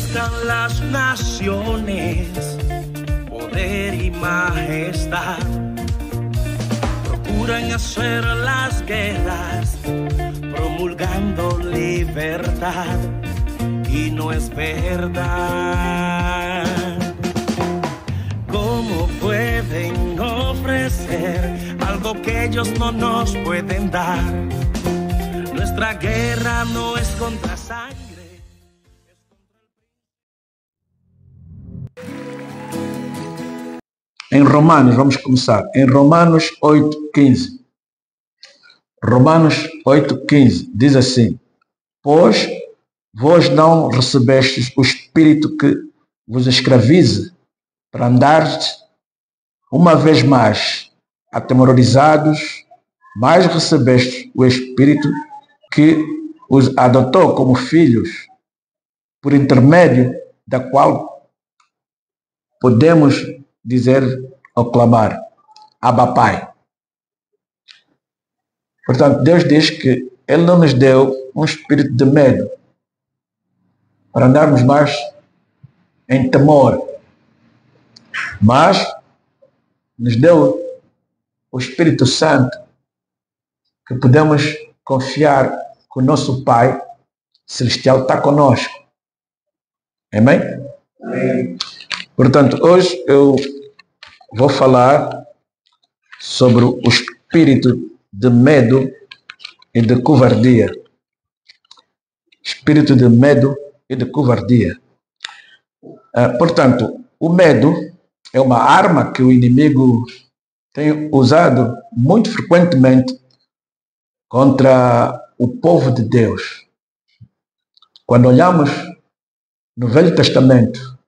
buscan las naciones poder y majestad. Procuran hacer las guerras promulgando libertad y no es verdad. ¿Cómo pueden ofrecer algo que ellos no nos pueden dar? Nuestra guerra no es contra sangre. Em Romanos, vamos começar. Em Romanos 8,15. Romanos 8,15 diz assim: pois vós não recebestes o Espírito que vos escravize para andardes uma vez mais atemorizados, mas recebestes o Espírito que os adotou como filhos, por intermédio da qual podemos dizer ou clamar: Abba Pai. Portanto, Deus diz que Ele não nos deu um espírito de medo para andarmos mais em temor, mas nos deu o Espírito Santo, que podemos confiar que o nosso Pai Celestial está conosco. Amém? Amém. Portanto, hoje eu vou falar sobre o espírito de medo e de covardia. Espírito de medo e de covardia. Portanto, o medo é uma arma que o inimigo tem usado muito frequentemente contra o povo de Deus. Quando olhamos no Velho Testamento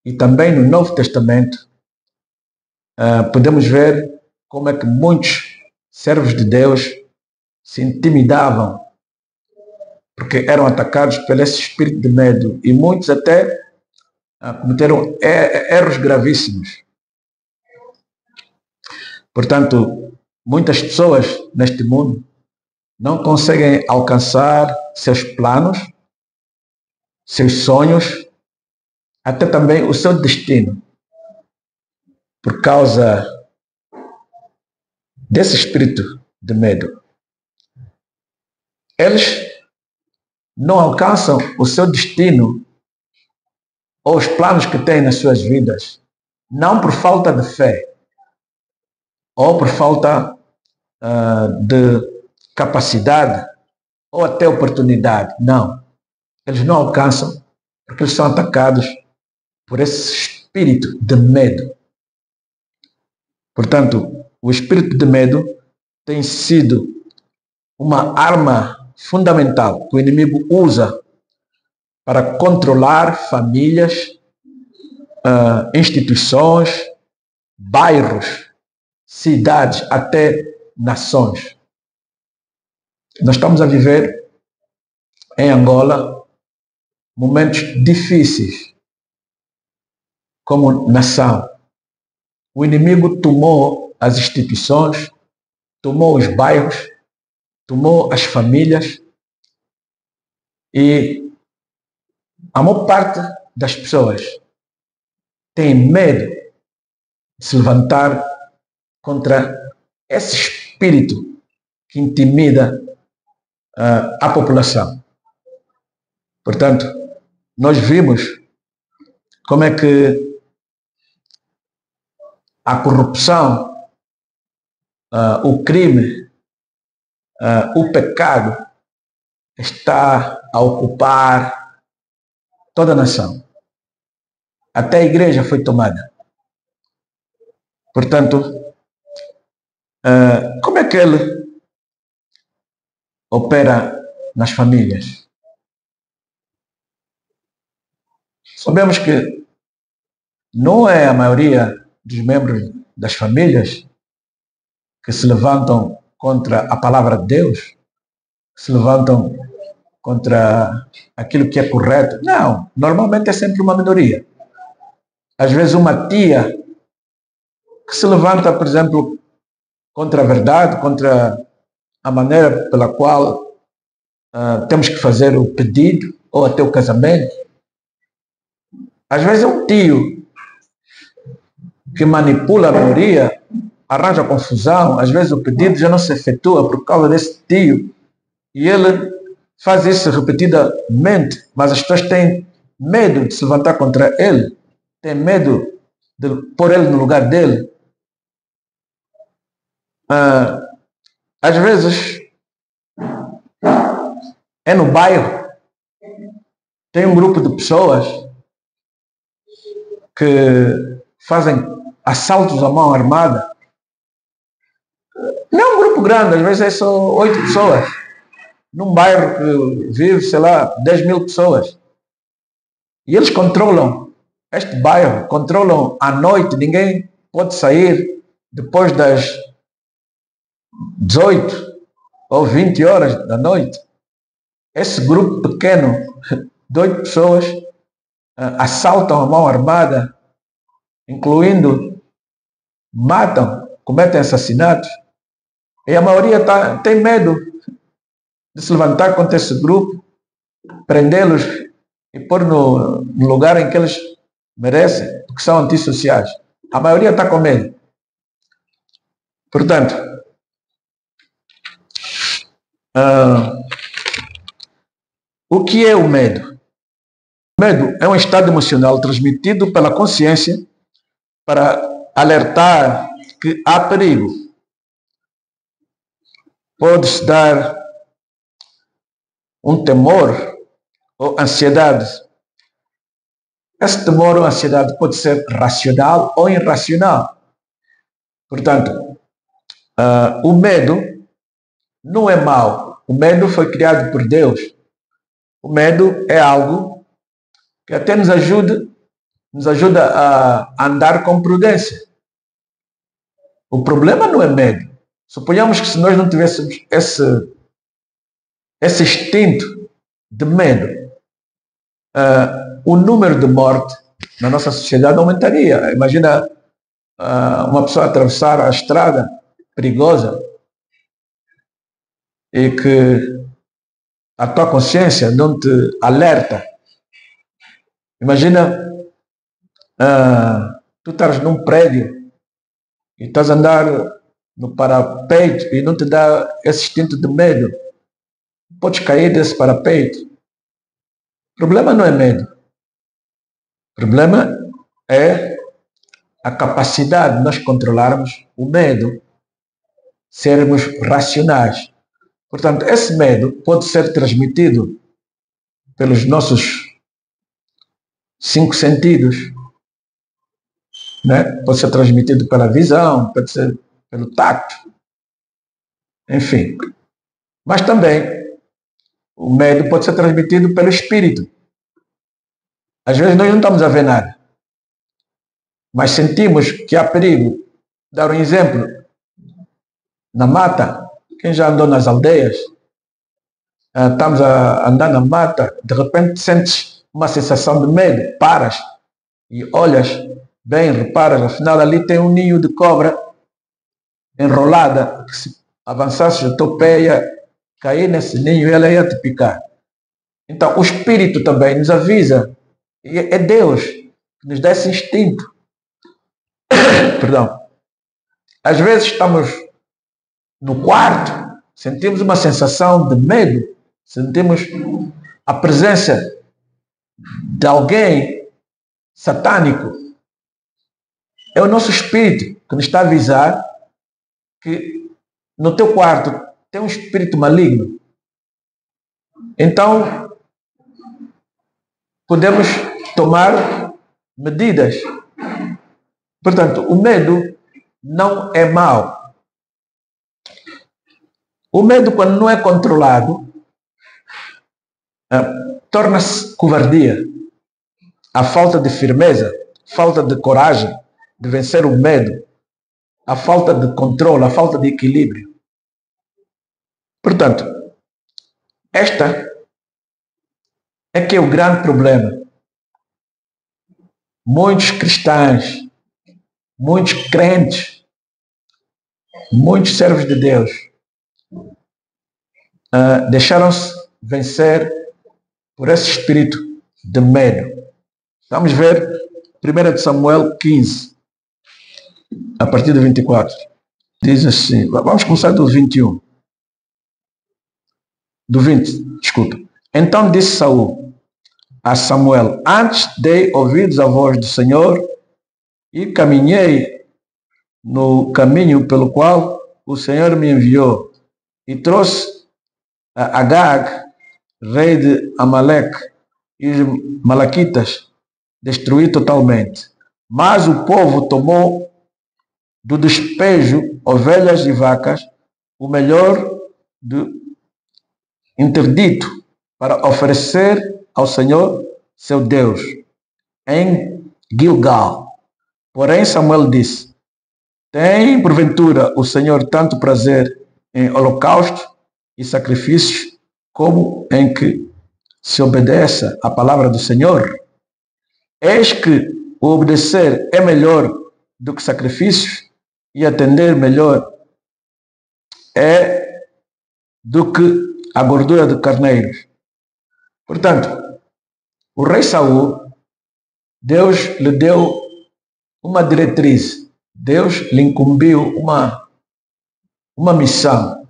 e também no Novo Testamento, podemos ver como é que muitos servos de Deus se intimidavam porque eram atacados por esse espírito de medo, e muitos até cometeram erros gravíssimos. Portanto, muitas pessoas neste mundo não conseguem alcançar seus planos, seus sonhos, até também o seu destino, por causa desse espírito de medo. Eles não alcançam o seu destino ou os planos que têm nas suas vidas, não por falta de fé ou por falta de capacidade ou até oportunidade. Não. Eles não alcançam porque eles são atacados por esse espírito de medo. Portanto, o espírito de medo tem sido uma arma fundamental que o inimigo usa para controlar famílias, instituições, bairros, cidades, até nações. Nós estamos a viver em Angola momentos difíceis como nação. O inimigo tomou as instituições, tomou os bairros, tomou as famílias, e a maior parte das pessoas tem medo de se levantar contra esse espírito que intimida a população. Portanto, nós vimos como é que a corrupção, o crime, o pecado está a ocupar toda a nação. Até a igreja foi tomada. Portanto, como é que ele opera nas famílias? Sabemos que não é a maioria dos membros das famílias que se levantam contra a palavra de Deus, que se levantam contra aquilo que é correto. Não, normalmente é sempre uma minoria. Às vezes uma tia que se levanta, por exemplo, contra a verdade, contra a maneira pela qual temos que fazer o pedido ou até o casamento. Às vezes é um tio que manipula a maioria, arranja confusão, às vezes o pedido já não se efetua por causa desse tio, e ele faz isso repetidamente, mas as pessoas têm medo de se levantar contra ele, têm medo de pôr ele no lugar dele. Às vezes é no bairro, tem um grupo de pessoas que fazem assaltos à mão armada. Não é um grupo grande, às vezes é só 8 pessoas. Num bairro que vive, sei lá, 10 mil pessoas. E eles controlam este bairro, controlam à noite, ninguém pode sair depois das 18 ou 20 horas da noite. Esse grupo pequeno de 8 pessoas assaltam a mão armada, incluindo, matam, cometem assassinatos. E a maioria tem medo de se levantar contra esse grupo, prendê-los e pôr no lugar em que eles merecem, porque são antissociais. A maioria está com medo. Portanto, o que é o medo? O medo é um estado emocional transmitido pela consciência para alertar que há perigo. Pode-se dar um temor ou ansiedade. Esse temor ou ansiedade pode ser racional ou irracional. Portanto, o medo não é mau. O medo foi criado por Deus. O medo é algo que até nos ajuda a andar com prudência. O problema não é medo. Suponhamos que se nós não tivéssemos esse instinto de medo, o número de mortes na nossa sociedade aumentaria. Imagina uma pessoa atravessar a estrada perigosa e que a tua consciência não te alerta. Imagina tu estás num prédio e estás a andar no parapeito e não te dá esse instinto de medo. Podes cair desse parapeito. O problema não é medo. O problema é a capacidade de nós controlarmos o medo, sermos racionais. Portanto, esse medo pode ser transmitido pelos nossos 5 sentidos, né? Pode ser transmitido pela visão, pode ser pelo tacto, enfim. Mas também o medo pode ser transmitido pelo espírito. Às vezes nós não estamos a ver nada, mas sentimos que há perigo. Dar um exemplo, na mata, quem já andou nas aldeias, estamos a andar na mata, de repente sentes uma sensação de medo, paras e olhas bem, reparas, afinal ali tem um ninho de cobra enrolada, que se avançasse o teu pé ia cair nesse ninho e ela ia te picar. Então o espírito também nos avisa, e é Deus que nos dá esse instinto. Perdão. Às vezes estamos no quarto, sentimos uma sensação de medo, sentimos a presença de alguém satânico. É o nosso espírito que nos está a avisar que no teu quarto tem um espírito maligno. Então, podemos tomar medidas. Portanto, o medo não é mau. O medo, quando não é controlado, torna-se covardia. A falta de firmeza, falta de coragem de vencer o medo, a falta de controle, a falta de equilíbrio. Portanto, esta é que é o grande problema. Muitos cristãos, muitos crentes, muitos servos de Deus deixaram-se vencer por esse espírito de medo. Vamos ver 1 Samuel 15, a partir do 24. Diz assim, vamos começar do 21. Do 20, desculpa. Então disse Saul a Samuel: antes dei ouvidos à voz do Senhor e caminhei no caminho pelo qual o Senhor me enviou e trouxe a Agag, rei de Amaleque, e os malaquitas destruí totalmente. Mas o povo tomou do despejo ovelhas e vacas, o melhor do interdito, para oferecer ao Senhor, seu Deus, em Gilgal. Porém Samuel disse: tem porventura o Senhor tanto prazer em holocaustos e sacrifícios, como em que se obedeça à palavra do Senhor? Eis que o obedecer é melhor do que sacrifícios, e atender melhor é do que a gordura de carneiros. Portanto, o rei Saul, Deus lhe deu uma diretriz, Deus lhe incumbiu uma missão,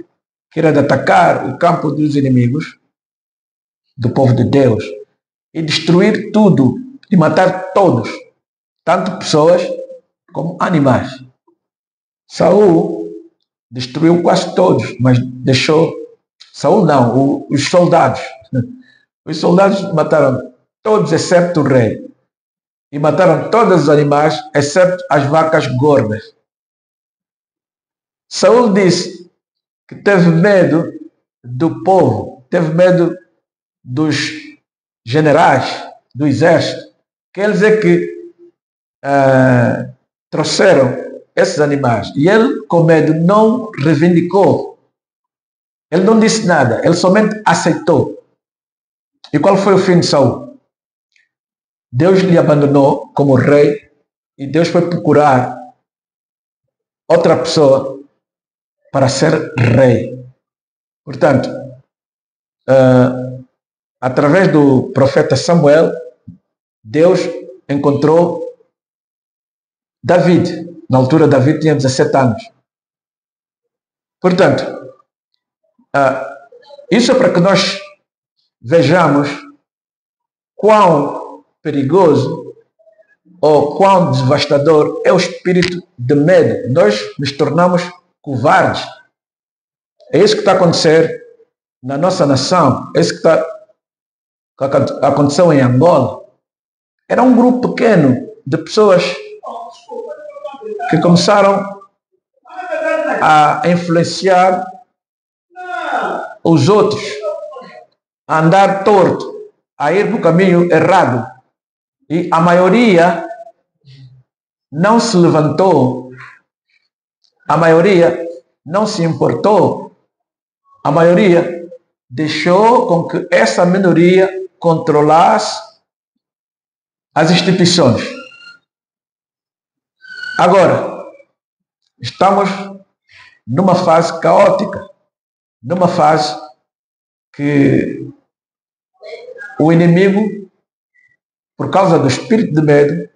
que era de atacar o campo dos inimigos do povo de Deus e destruir tudo e matar todos, tanto pessoas como animais. Saul destruiu quase todos, mas deixou... Saul não, os soldados. Os soldados mataram todos excepto o rei. E mataram todos os animais excepto as vacas gordas. Saul disse que teve medo do povo, teve medo dos generais do exército, que eles é que trouxeram esses animais. E ele, com medo, não reivindicou. Ele não disse nada, ele somente aceitou. E qual foi o fim de Saul? Deus lhe abandonou como rei e Deus foi procurar outra pessoa para ser rei. Portanto, através do profeta Samuel, Deus encontrou David. Na altura, David tinha 17 anos. Portanto, isso é para que nós vejamos quão perigoso ou quão devastador é o espírito de medo. Nós nos tornamos covardes. É isso que está a acontecer na nossa nação. É isso que aconteceu em Angola. Era um grupo pequeno de pessoas que começaram a influenciar os outros a andar torto, a ir no caminho errado. E a maioria não se levantou, a maioria não se importou, a maioria deixou com que essa minoria controlasse as instituições. Agora, estamos numa fase caótica, numa fase que o inimigo, por causa do espírito de medo,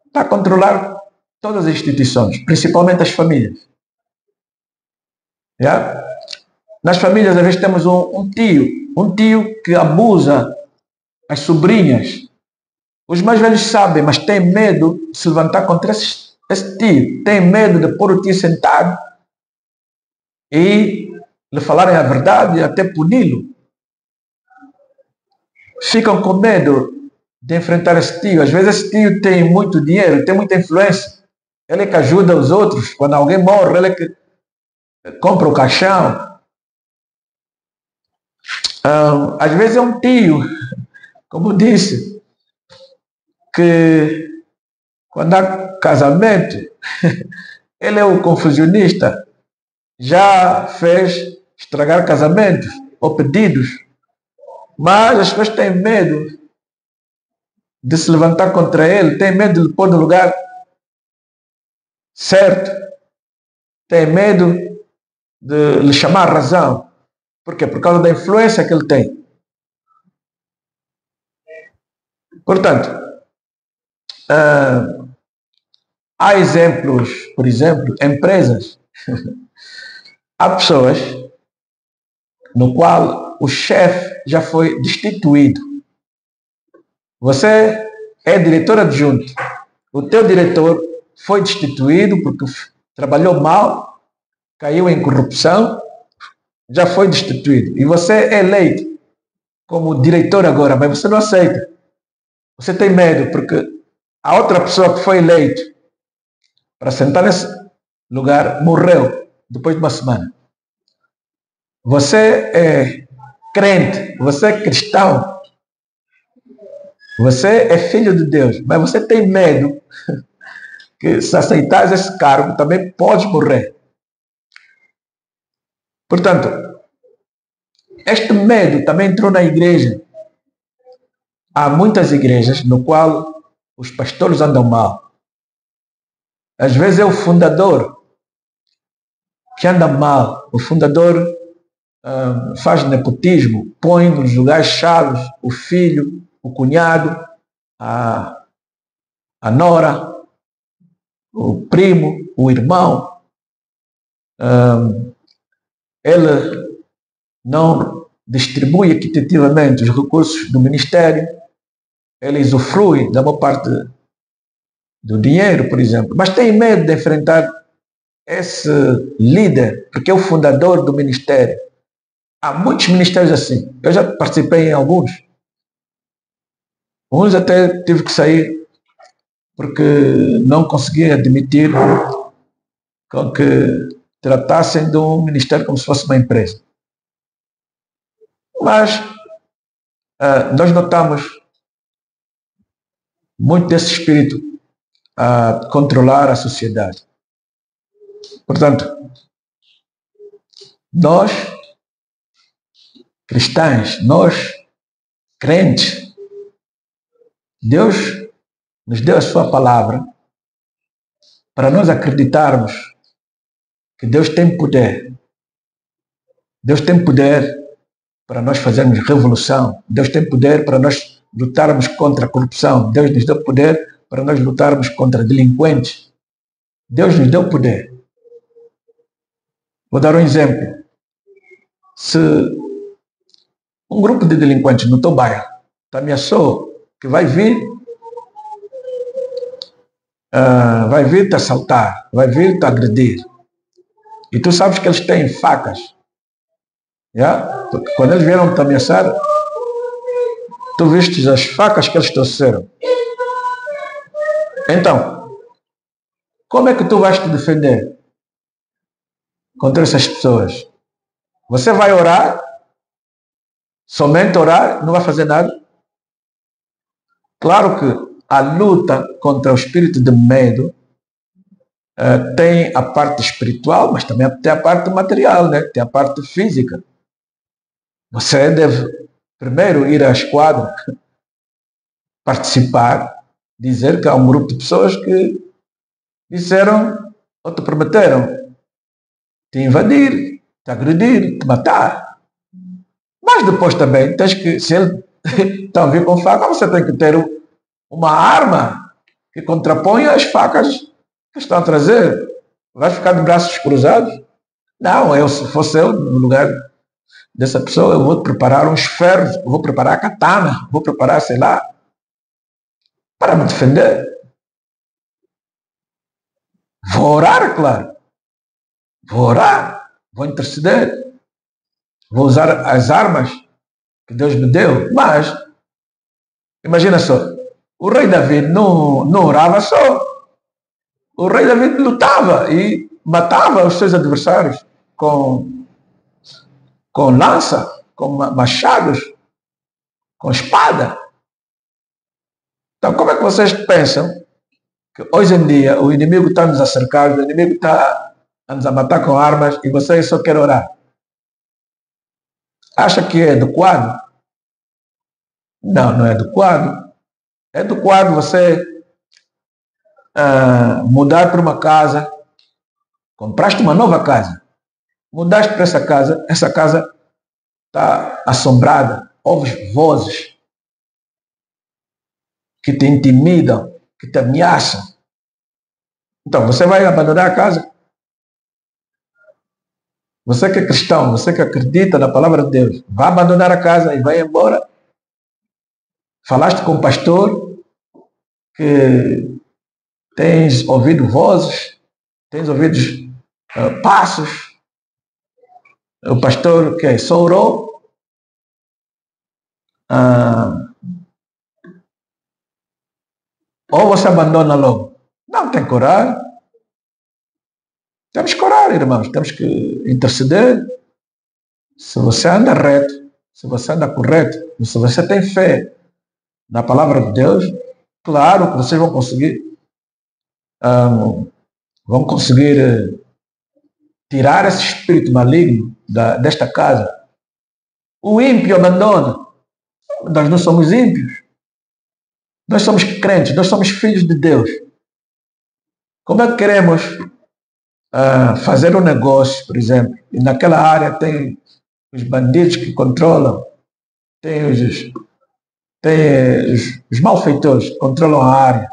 está a controlar todas as instituições, principalmente as famílias. Yeah? Nas famílias, às vezes, temos um tio que abusa as sobrinhas. Os mais velhos sabem, mas têm medo de se levantar contra esse tio. Tem medo de pôr o tio sentado e lhe falarem a verdade e até puni-lo. Ficam com medo de enfrentar esse tio. Às vezes esse tio tem muito dinheiro, tem muita influência. Ele é que ajuda os outros. Quando alguém morre, ele é que compra o caixão. Às vezes é um tio, como disse, que quando há casamento, ele é o confusionista. Já fez estragar casamentos ou pedidos. Mas as pessoas têm medo de se levantar contra ele, têm medo de lhe pôr no lugar certo, têm medo de lhe chamar a razão. Por quê? Por causa da influência que ele tem. Portanto, Há exemplos, por exemplo, empresas. Há pessoas no qual o chefe já foi destituído. Você é diretor adjunto. O teu diretor foi destituído porque trabalhou mal, caiu em corrupção, já foi destituído. E você é eleito como diretor agora, mas você não aceita. Você tem medo porque a outra pessoa que foi eleito para sentar nesse lugar morreu depois de uma semana. Você é crente, você é cristão, você é filho de Deus, mas você tem medo que se aceitares esse cargo também pode morrer. Portanto, este medo também entrou na igreja. Há muitas igrejas no qual os pastores andam mal. Às vezes é o fundador que anda mal. O fundador faz nepotismo, põe nos lugares chaves o filho, o cunhado, a nora, o primo, o irmão. Ele não distribui equitativamente os recursos do ministério, ele usufrui da maior parte do dinheiro, por exemplo, mas tem medo de enfrentar esse líder, porque é o fundador do ministério. Há muitos ministérios assim. Eu já participei em alguns. Uns até tive que sair porque não conseguia admitir com que tratassem de um ministério como se fosse uma empresa. Mas nós notamos muito desse espírito a controlar a sociedade. Portanto, nós, cristãos, nós, crentes, Deus nos deu a sua palavra para nós acreditarmos que Deus tem poder. Deus tem poder para nós fazermos revolução. Deus tem poder para nós lutarmos contra a corrupção. Deus nos deu poder para nós lutarmos contra delinquentes. Deus nos deu poder. Vou dar um exemplo. Se um grupo de delinquentes no teu bairro te ameaçou que vai vir te assaltar, vai vir te agredir, e tu sabes que eles têm facas, porque quando eles vieram te ameaçar, tu vistes as facas que eles trouxeram. Então, como é que tu vais te defender contra essas pessoas? Você vai orar? Somente orar? Não vai fazer nada? Claro que a luta contra o espírito de medo tem a parte espiritual, mas também tem a parte material, né? Tem a parte física. Você deve primeiro ir à esquadra, participar, dizer que há um grupo de pessoas que disseram ou te prometeram te invadir, te agredir, te matar. Mas depois também tens que, se ele está a vir com faca, você tem que ter uma arma que contraponha as facas que estão a trazer. Vai ficar de braços cruzados? Não, se fosse eu no lugar dessa pessoa, eu vou preparar uns ferros, vou preparar a katana, vou preparar, sei lá, para me defender. Vou orar, claro. Vou orar, vou interceder, vou usar as armas que Deus me deu, mas imagina só, o rei Davi não orava só. O rei Davi lutava e matava os seus adversários com lança, com machados, com espada. Então, como é que vocês pensam que hoje em dia o inimigo está nos a cercar, o inimigo está a nos a matar com armas e vocês só querem orar? Acha que é adequado? Não, não é adequado. É adequado você mudar para uma casa, compraste uma nova casa, mudaste para essa casa está assombrada, ouves vozes que te intimidam, que te ameaçam. Então, você vai abandonar a casa? Você que é cristão, você que acredita na palavra de Deus, vai abandonar a casa e vai embora? Falaste com o pastor que tens ouvido vozes, tens ouvido passos. O pastor que só orou. Ou você abandona logo. Não, tem que orar. Temos que orar, irmãos. Temos que interceder. Se você anda reto, se você anda correto, se você tem fé na palavra de Deus, claro que vocês vão conseguir tirar esse espírito maligno desta casa. O ímpio abandona. Nós não somos ímpios. Nós somos crentes, nós somos filhos de Deus. Como é que queremos fazer um negócio, por exemplo, e naquela área tem os bandidos que controlam, tem os malfeitores que controlam a área,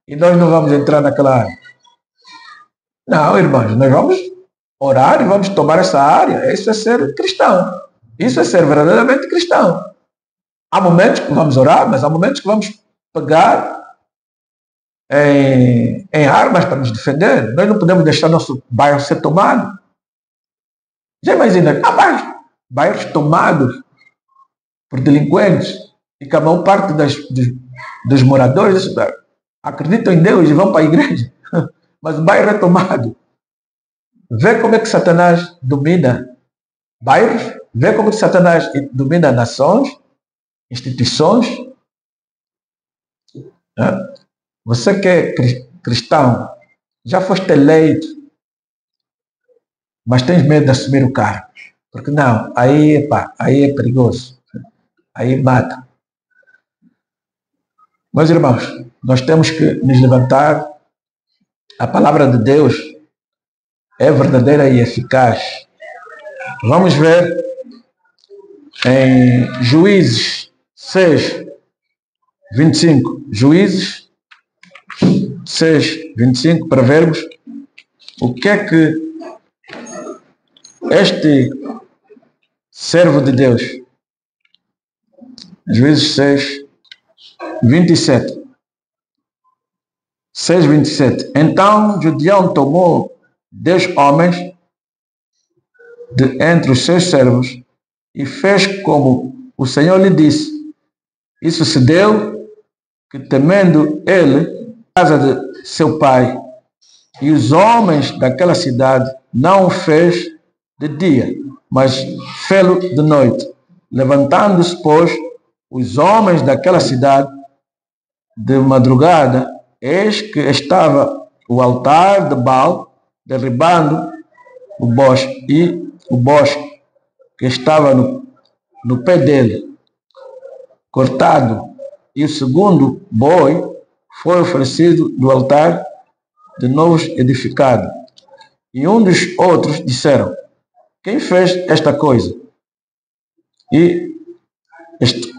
e nós não vamos entrar naquela área? Não, irmãos, nós vamos orar e vamos tomar essa área. Isso é ser cristão. Isso é ser verdadeiramente cristão. Há momentos que vamos orar, mas há momentos que vamos pegar em armas para nos defender. Nós não podemos deixar nosso bairro ser tomado. Já imagina, bairros tomados por delinquentes e que a maior parte dos moradores acreditam em Deus e vão para a igreja, mas o bairro é tomado. Vê como é que Satanás domina bairros, vê como é que Satanás domina nações, instituições. Você que é cristão, já foste eleito, mas tens medo de assumir o cargo. Porque não, aí é perigoso. Aí mata. Meus irmãos, nós temos que nos levantar. A palavra de Deus é verdadeira e eficaz. Vamos ver em Juízes 6, 25. Juízes 6, 25, para vermos o que é que este servo de Deus, Juízes 6, 27. 6, 27. Então Gideão tomou 10 homens de entre os seus servos e fez como o Senhor lhe disse. E sucedeu que, temendo ele a casa de seu pai e os homens daquela cidade, não o fez de dia, mas fê-lo de noite. Levantando-se, pois, os homens daquela cidade de madrugada, eis que estava o altar de Baal derribando o bosque, e o bosque que estava no pé dele cortado, e o segundo boi foi oferecido do altar de novo edificado. E um dos outros disseram: quem fez esta coisa? E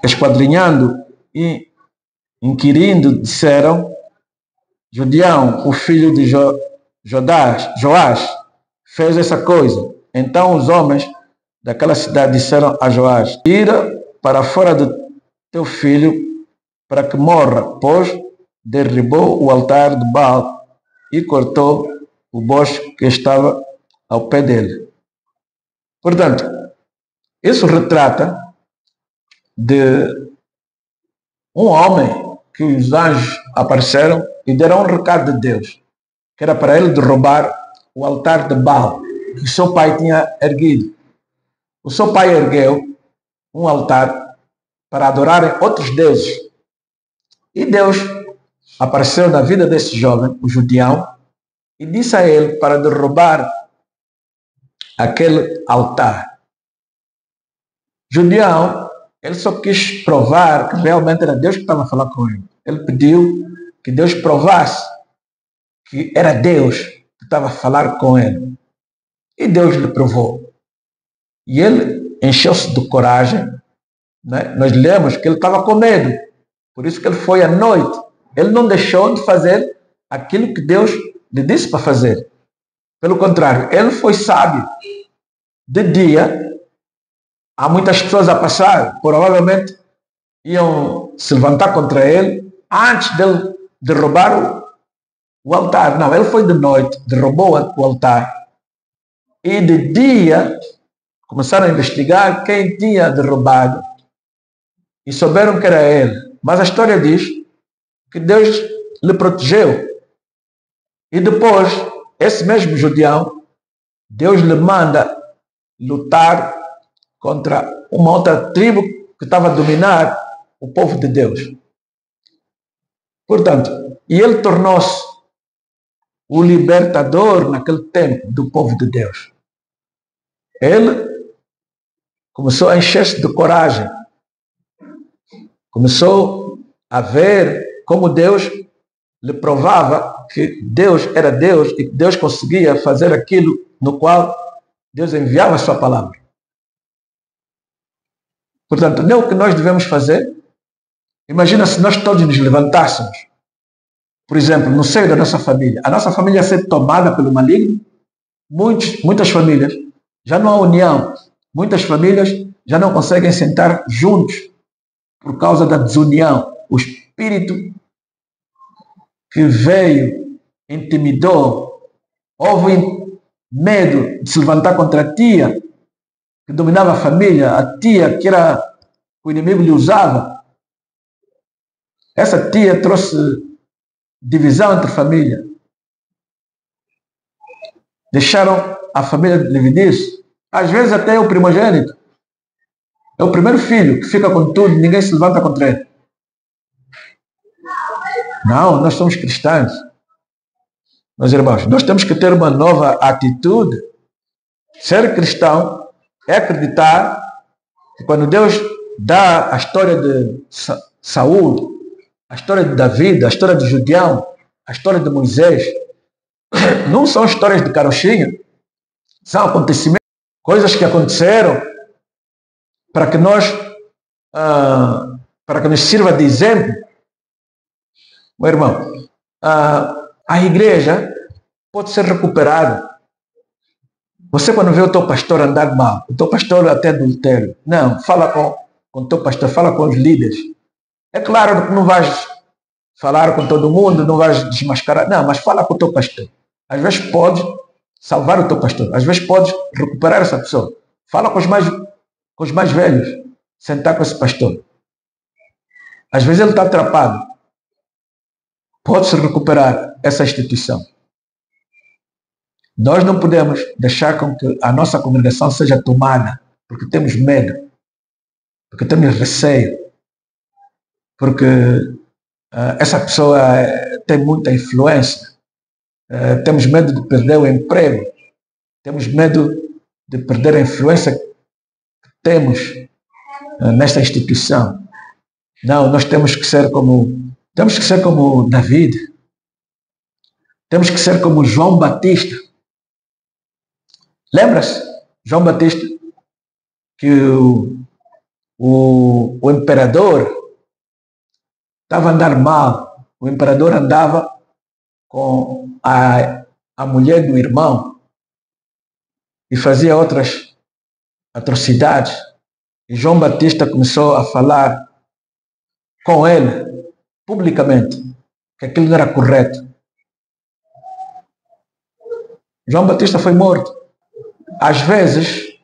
esquadrinhando e inquirindo, disseram: Gideão, o filho de Joás, fez essa coisa. Então os homens daquela cidade disseram a Joás: tira para fora de teu filho para que morra, pois derribou o altar de Baal e cortou o bosque que estava ao pé dele. Portanto, isso retrata de um homem que os anjos apareceram e deram um recado de Deus, que era para ele derrubar o altar de Baal que o seu pai tinha erguido. O seu pai ergueu um altar para adorarem outros deuses. E Deus apareceu na vida desse jovem, o Gideão, e disse a ele para derrubar aquele altar. Gideão, ele só quis provar que realmente era Deus que estava a falar com ele. Ele pediu que Deus provasse que era Deus que estava a falar com ele. E Deus lhe provou. E ele encheu-se de coragem. Né? Nós lemos que ele estava com medo. Por isso que ele foi à noite Ele não deixou de fazer aquilo que Deus lhe disse para fazer. Pelo contrário, ele foi sábio. De dia, há muitas pessoas a passar, provavelmente iam se levantar contra ele antes dele derrubar o altar. Não, ele foi de noite, derrubou o altar. E de dia, começaram a investigar quem tinha derrubado. E souberam que era ele. Mas a história diz que Deus lhe protegeu. E depois, esse mesmo judião, Deus lhe manda lutar contra uma outra tribo que estava a dominar o povo de Deus. Portanto, e ele tornou-se o libertador naquele tempo do povo de Deus. Ele começou a encher-se de coragem. Começou a ver como Deus lhe provava que Deus era Deus e que Deus conseguia fazer aquilo no qual Deus enviava a sua palavra. Portanto, não é o que nós devemos fazer. Imagina se nós todos nos levantássemos, por exemplo, no seio da nossa família, a nossa família ia ser tomada pelo maligno. Muitas famílias já não há união. Muitas famílias já não conseguem sentar juntos por causa da desunião. O espírito que veio, intimidou, houve medo de se levantar contra a tia que dominava a família, a tia que era o inimigo lhe usava. Essa tia trouxe divisão entre a família. Deixaram a família dividir-se. Às vezes até o primogênito. É o primeiro filho que fica com tudo, ninguém se levanta contra ele. Não, nós somos cristãos. Meus irmãos, nós temos que ter uma nova atitude. Ser cristão é acreditar que quando Deus dá a história de Saúl, a história de Davi, a história de Gideão, a história de Moisés, não são histórias de carochinha, são acontecimentos, coisas que aconteceram para que nos sirva de exemplo. Meu irmão, a igreja pode ser recuperada. Você quando vê o teu pastor andar mal, o teu pastor até adultério, não, fala com o teu pastor, fala com os líderes. É claro que não vais falar com todo mundo, não vais desmascarar, não, mas fala com o teu pastor. Às vezes pode salvar o teu pastor, às vezes pode recuperar essa pessoa. Fala com os mais velhos, sentar com esse pastor. Às vezes ele está atrapado. Pode-se recuperar essa instituição. Nós não podemos deixar com que a nossa congregação seja tomada, porque temos medo, porque temos receio, porque essa pessoa tem muita influência, temos medo de perder o emprego, temos medo de perder a influência que temos nesta instituição. Não, nós temos que ser como David, temos que ser como João Batista. Lembra-se, João Batista, que o imperador estava a andar mal, o imperador andava com a mulher do irmão e fazia outras atrocidades. E João Batista começou a falar com ele, publicamente, que aquilo não era correto. João Batista foi morto. Às vezes,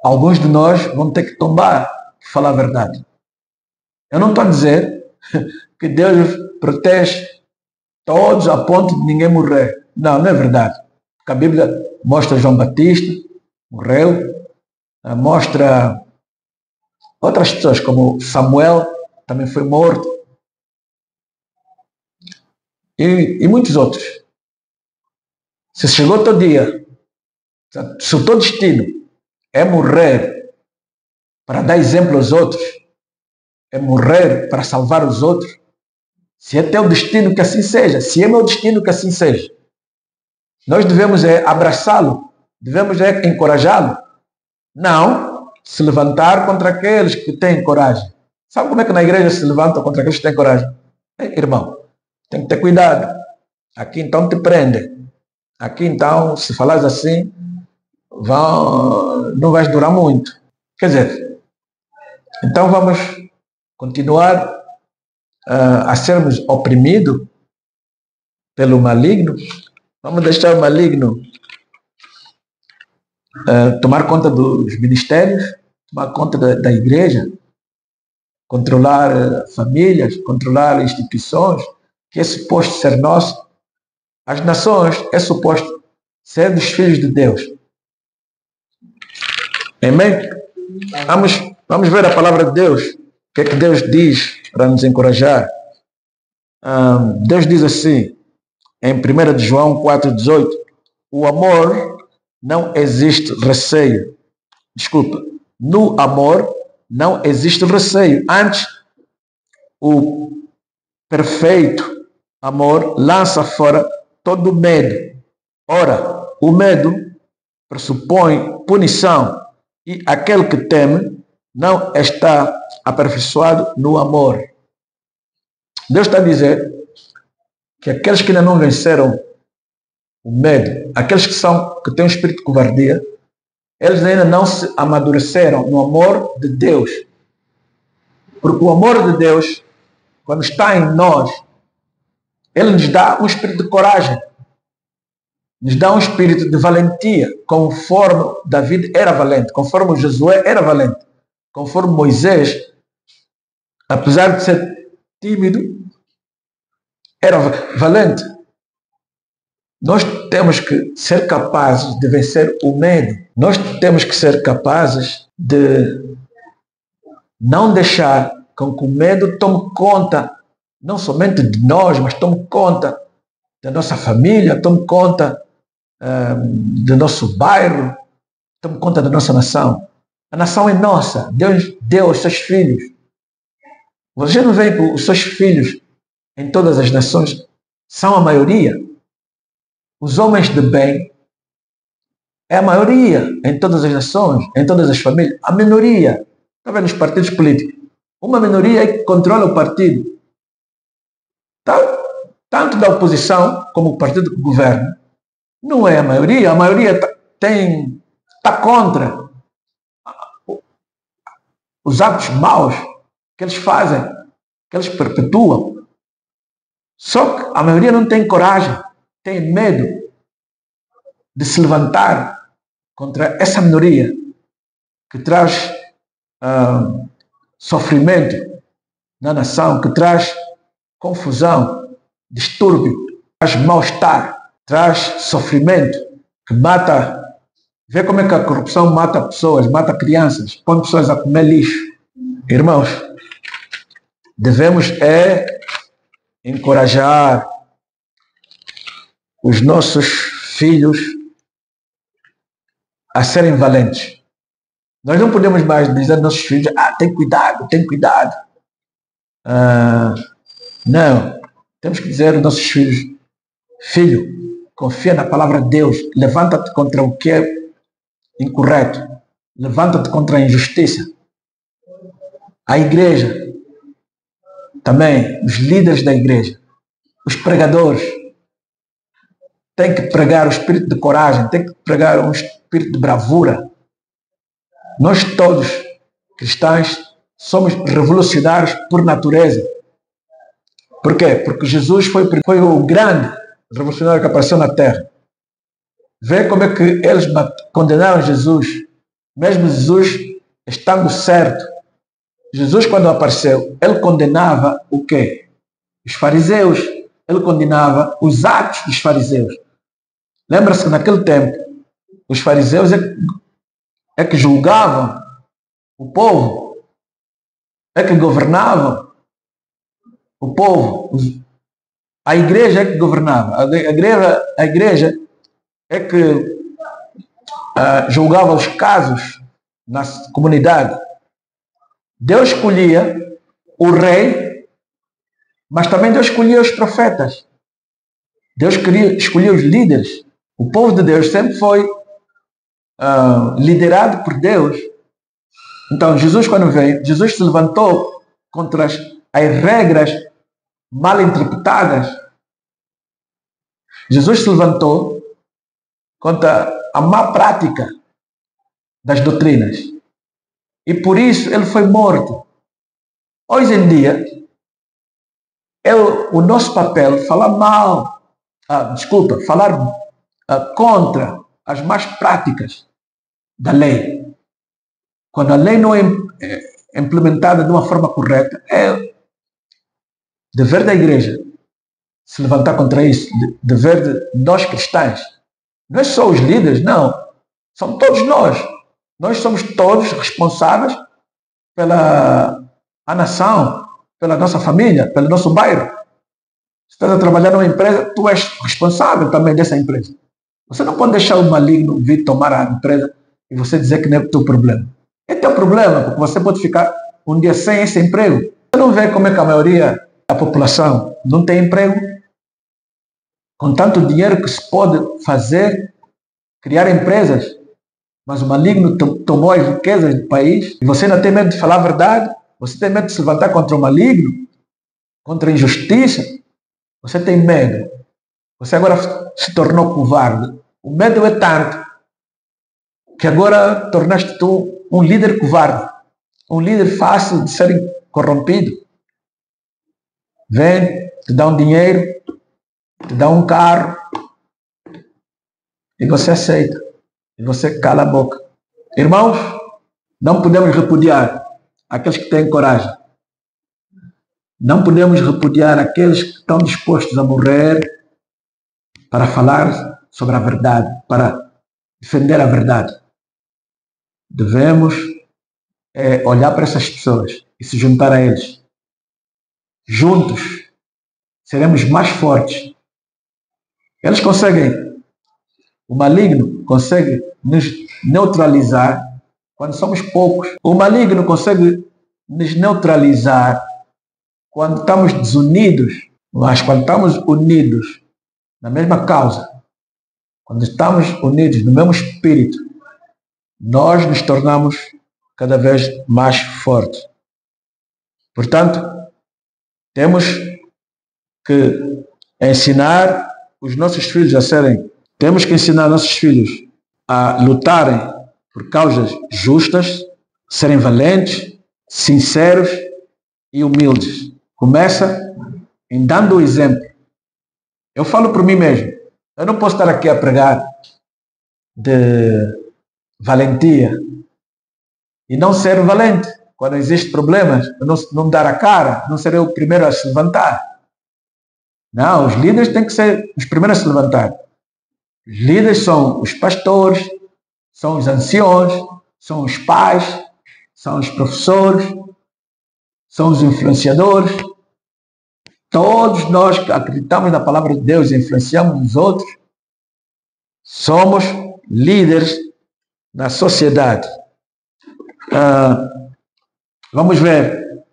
alguns de nós vão ter que tombar para falar a verdade. Eu não estou a dizer que Deus protege todos a ponto de ninguém morrer. Não, não é verdade. Porque a Bíblia mostra João Batista, morreu, mostra outras pessoas, como Samuel, também foi morto, e muitos outros. Se chegou o teu dia, se o teu destino é morrer para dar exemplo aos outros, é morrer para salvar os outros, se é teu destino, que assim seja. Se é meu destino, que assim seja. Nós devemos abraçá-lo, devemos encorajá-lo, não se levantar contra aqueles que têm coragem. Sabe como é que na igreja se levantam contra aqueles que têm coragem? Irmão, tem que ter cuidado. Aqui então te prendem. Aqui então, se falares assim, não vais durar muito. Quer dizer, então vamos continuar a sermos oprimidos pelo maligno. Vamos deixar o maligno tomar conta dos ministérios, tomar conta da igreja, controlar famílias, controlar instituições, que é suposto ser nosso. As nações é suposto ser dos filhos de Deus. Amém? Vamos ver a palavra de Deus. O que é que Deus diz para nos encorajar? Deus diz assim, em 1 de João 4,18, o amor não existe receio. Desculpa, no amor não existe receio. Antes, o perfeito amor lança fora todo medo. Ora, o medo pressupõe punição e aquele que teme não está aperfeiçoado no amor. Deus está a dizer que aqueles que ainda não venceram o medo, aqueles que têm um espírito de covardia, eles ainda não se amadureceram no amor de Deus. Porque o amor de Deus, quando está em nós, ele nos dá um espírito de coragem, nos dá um espírito de valentia, conforme David era valente, conforme Josué era valente, conforme Moisés, apesar de ser tímido, era valente. Nós temos que ser capazes de vencer o medo. Nós temos que ser capazes de não deixar com que o medo tome conta, não somente de nós, mas tome conta da nossa família, tome conta do nosso bairro, tome conta da nossa nação. A nação é nossa. Deus deu aos seus filhos. Você não vê que os seus filhos em todas as nações são a maioria. Os homens de bem é a maioria em todas as nações, em todas as famílias. A minoria, está vendo, nos partidos políticos, uma minoria é que controla o partido. Tanto da oposição como o partido que governa. Não é a maioria está contra os atos maus que eles fazem, que eles perpetuam. Só que a maioria não tem coragem, tem medo de se levantar contra essa minoria que traz sofrimento na nação, que traz confusão, distúrbio, traz mal-estar, traz sofrimento, que mata. Vê como é que a corrupção mata pessoas, mata crianças, põe pessoas a comer lixo. Irmãos, devemos encorajar os nossos filhos a serem valentes. Nós não podemos mais dizer aos nossos filhos, tem cuidado, tem cuidado. Não, temos que dizer aos nossos filhos, filho, confia na palavra de Deus, levanta-te contra o que é incorreto, levanta-te contra a injustiça. A igreja, também os líderes da igreja, os pregadores, têm que pregar o espírito de coragem, têm que pregar um espírito de bravura. Nós todos, cristãos, somos revolucionários por natureza. Por quê? Porque Jesus foi o grande revolucionário que apareceu na terra. Vê como é que eles condenaram Jesus, mesmo Jesus estando certo. Jesus, quando apareceu, ele condenava o quê? Os fariseus. Ele condenava os atos dos fariseus. Lembra-se que naquele tempo, os fariseus é que julgavam o povo, é que governavam o povo. A igreja é que governava. A igreja é que julgava os casos na comunidade. Deus escolhia o rei, mas também Deus escolhia os profetas. Deus escolhia os líderes. O povo de Deus sempre foi liderado por Deus. Então, Jesus, quando veio, Jesus se levantou contra as regras mal interpretadas. Jesus se levantou contra a má prática das doutrinas. E por isso ele foi morto. Hoje em dia, é o nosso papel falar falar contra as más práticas da lei. Quando a lei não é implementada de uma forma correta, é dever da igreja se levantar contra isso, dever de nós cristãos. Não é só os líderes, não. São todos nós. Nós somos todos responsáveis pela a nação, pela nossa família, pelo nosso bairro. Se estás a trabalhar numa empresa, tu és responsável também dessa empresa. Você não pode deixar o maligno vir tomar a empresa e você dizer que não é o teu problema. É teu problema, porque você pode ficar um dia sem esse emprego. Você não vê como é que a maioria da população não tem emprego? Com tanto dinheiro que se pode fazer, criar empresas, mas o maligno tomou as riquezas do país e você ainda tem medo de falar a verdade? Você tem medo de se levantar contra o maligno? Contra a injustiça? Você tem medo. Você agora se tornou covarde. O medo é tanto que agora tornaste tu um líder covarde. Um líder fácil de ser corrompido. Vem, te dá um dinheiro, te dá um carro e você aceita. E você cala a boca. Irmãos, não podemos repudiar aqueles que têm coragem. Não podemos repudiar aqueles que estão dispostos a morrer para falar sobre a verdade, para defender a verdade. Devemos olhar para essas pessoas e se juntar a eles. Juntos seremos mais fortes. Eles conseguem, o maligno consegue nos neutralizar quando somos poucos. O maligno consegue nos neutralizar quando estamos desunidos, mas quando estamos unidos na mesma causa, quando estamos unidos no mesmo espírito, nós nos tornamos cada vez mais fortes. Portanto, temos que ensinar os nossos filhos temos que ensinar nossos filhos a lutarem por causas justas, serem valentes, sinceros e humildes. Começa em dando o exemplo. Eu falo por mim mesmo. Eu não posso estar aqui a pregar de valentia e não ser valente. Quando existem problemas, não dar a cara, não ser eu o primeiro a se levantar. Não, os líderes têm que ser os primeiros a se levantar. Os líderes são os pastores, são os anciões, são os pais, são os professores, são os influenciadores. Todos nós que acreditamos na palavra de Deus e influenciamos os outros, somos líderes na sociedade. Vamos ver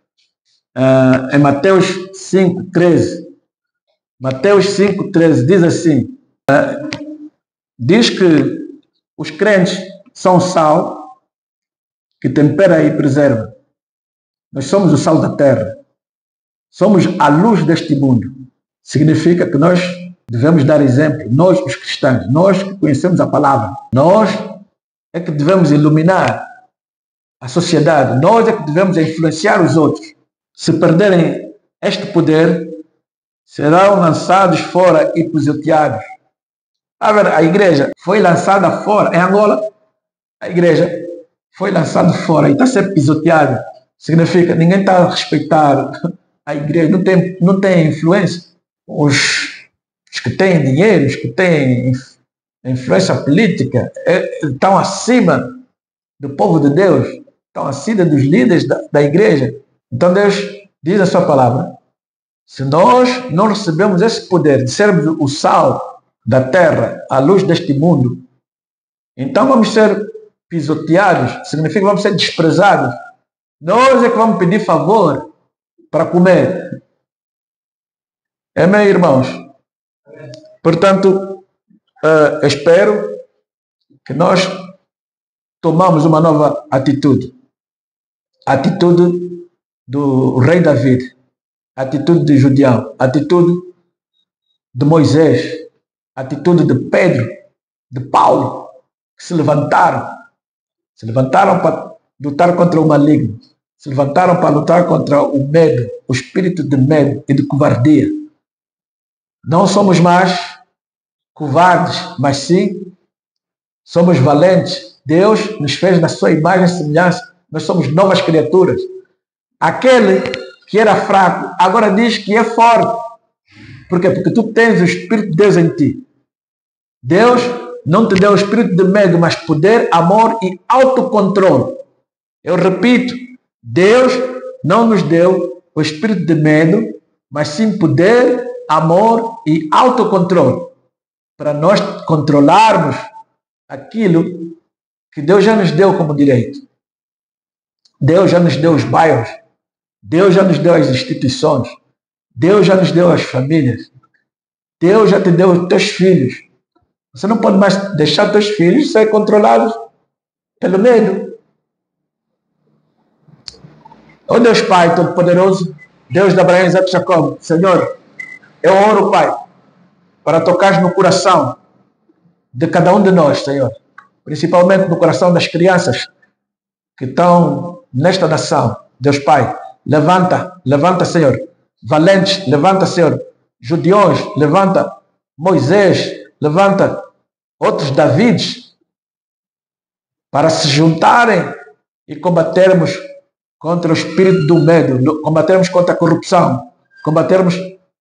em Mateus 5,13. Mateus 5,13 diz assim, diz que os crentes são sal que tempera e preserva. Nós somos o sal da terra. Somos a luz deste mundo. Significa que nós devemos dar exemplo. Nós, os cristãos, nós que conhecemos a palavra, nós é que devemos iluminar a sociedade. Nós é que devemos influenciar os outros. Se perderem este poder, serão lançados fora e pisoteados. A igreja foi lançada fora. Em Angola, a igreja foi lançada fora e está a ser pisoteada. Significa que ninguém está a respeitar a igreja, não tem influência. Os que têm dinheiro, os que têm influência política, estão acima do povo de Deus, estão acima dos líderes da igreja. Então Deus diz a sua palavra, se nós não recebemos esse poder de sermos o sal da terra, a luz deste mundo, então vamos ser pisoteados, significa que vamos ser desprezados. Nós é que vamos pedir favor para comer. Amém, irmãos? Portanto, espero que nós tomamos uma nova atitude. Atitude do rei David, a atitude de Gideão, a atitude de Moisés, a atitude de Pedro, de Paulo, que se levantaram para lutar contra o maligno, se levantaram para lutar contra o medo, o espírito de medo e de covardia. Não somos mais covardes, mas sim somos valentes. Deus nos fez na sua imagem e semelhança. Nós somos novas criaturas. Aquele que era fraco, agora diz que é forte. Por quê? Porque tu tens o Espírito de Deus em ti. Deus não te deu o espírito de medo, mas poder, amor e autocontrole. Eu repito, Deus não nos deu o espírito de medo, mas sim poder, amor e autocontrole. Para nós controlarmos aquilo que Deus já nos deu como direito. Deus já nos deu os bairros. Deus já nos deu as instituições. Deus já nos deu as famílias. Deus já te deu os teus filhos. Você não pode mais deixar teus filhos serem controlados pelo medo. Ó Deus Pai Todo-Poderoso, Deus de Abraão, Isaac e Jacó, Senhor, eu oro, Pai, para tocar no coração de cada um de nós, Senhor, principalmente no coração das crianças que estão nesta nação. Deus Pai, levanta, Senhor, valentes, levanta, Senhor, Gideões, levanta, Moisés, levanta outros Davides para se juntarem e combatermos contra o espírito do medo, combatermos contra a corrupção, combatermos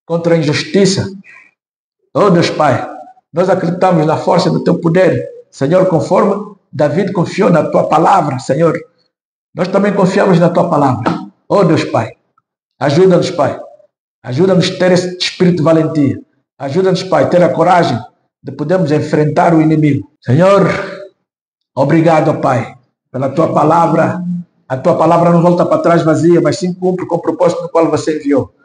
contra a injustiça. Oh Deus Pai, nós acreditamos na força do Teu poder, Senhor, conforme David confiou na Tua palavra, Senhor. Nós também confiamos na Tua palavra. Oh Deus Pai, ajuda-nos, Pai. Ajuda-nos a ter esse espírito de valentia. Ajuda-nos, Pai, a ter a coragem de podermos enfrentar o inimigo. Senhor, obrigado, Pai, pela Tua palavra. A Tua palavra não volta para trás vazia, mas sim cumpre com o propósito no qual você enviou.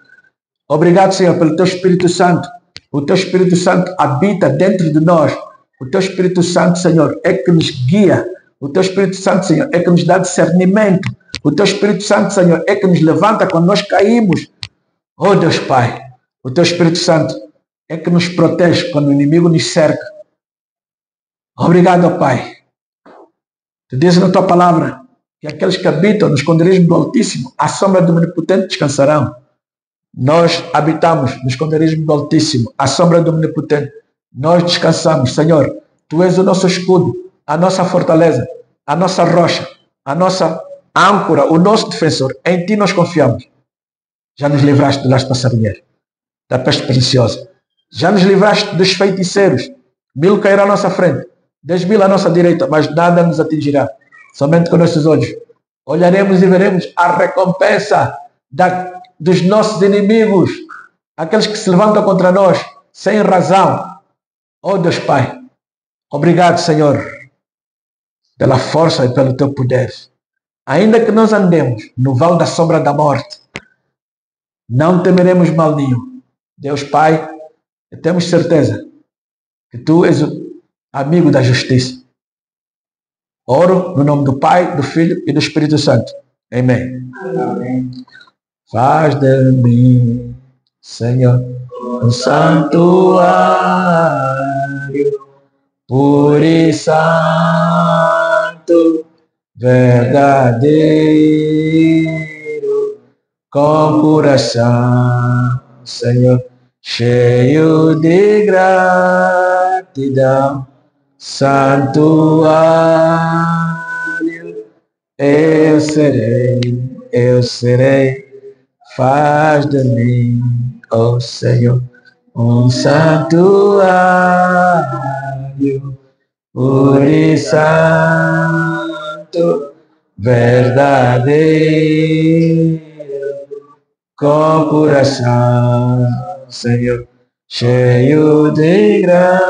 Obrigado, Senhor, pelo Teu Espírito Santo. O Teu Espírito Santo habita dentro de nós. O Teu Espírito Santo, Senhor, é que nos guia. O Teu Espírito Santo, Senhor, é que nos dá discernimento. O Teu Espírito Santo, Senhor, é que nos levanta quando nós caímos. Oh Deus Pai, o Teu Espírito Santo é que nos protege quando o inimigo nos cerca. Obrigado, Pai. Tu dizes na Tua palavra que aqueles que habitam no esconderijo do Altíssimo, à sombra do Onipotente descansarão. Nós habitamos no esconderijo do Altíssimo, à sombra do Onipotente. Nós descansamos, Senhor. Tu és o nosso escudo, a nossa fortaleza, a nossa rocha, a nossa âncora, o nosso defensor. Em Ti nós confiamos. Já nos livraste do laço passarinheiro, da peste preciosa. Já nos livraste dos feiticeiros. 1000 cairão à nossa frente, 10.000 à nossa direita, mas nada nos atingirá. Somente com nossos olhos olharemos e veremos a recompensa dos nossos inimigos, aqueles que se levantam contra nós sem razão. Oh Deus Pai, obrigado, Senhor, pela força e pelo Teu poder. Ainda que nós andemos no vale da sombra da morte, não temeremos mal nenhum. Deus Pai, temos certeza que Tu és o amigo da justiça. Oro no nome do Pai, do Filho e do Espírito Santo. Amém. Amém. Faz de mim, Senhor, um santuário puro e santo, verdadeiro, com coração, Senhor, cheio de gratidão. Santuário, eu serei, faz de mim, ó Senhor, um santuário, puro e santo, verdadeiro, com coração, Senhor, cheio de gratidão.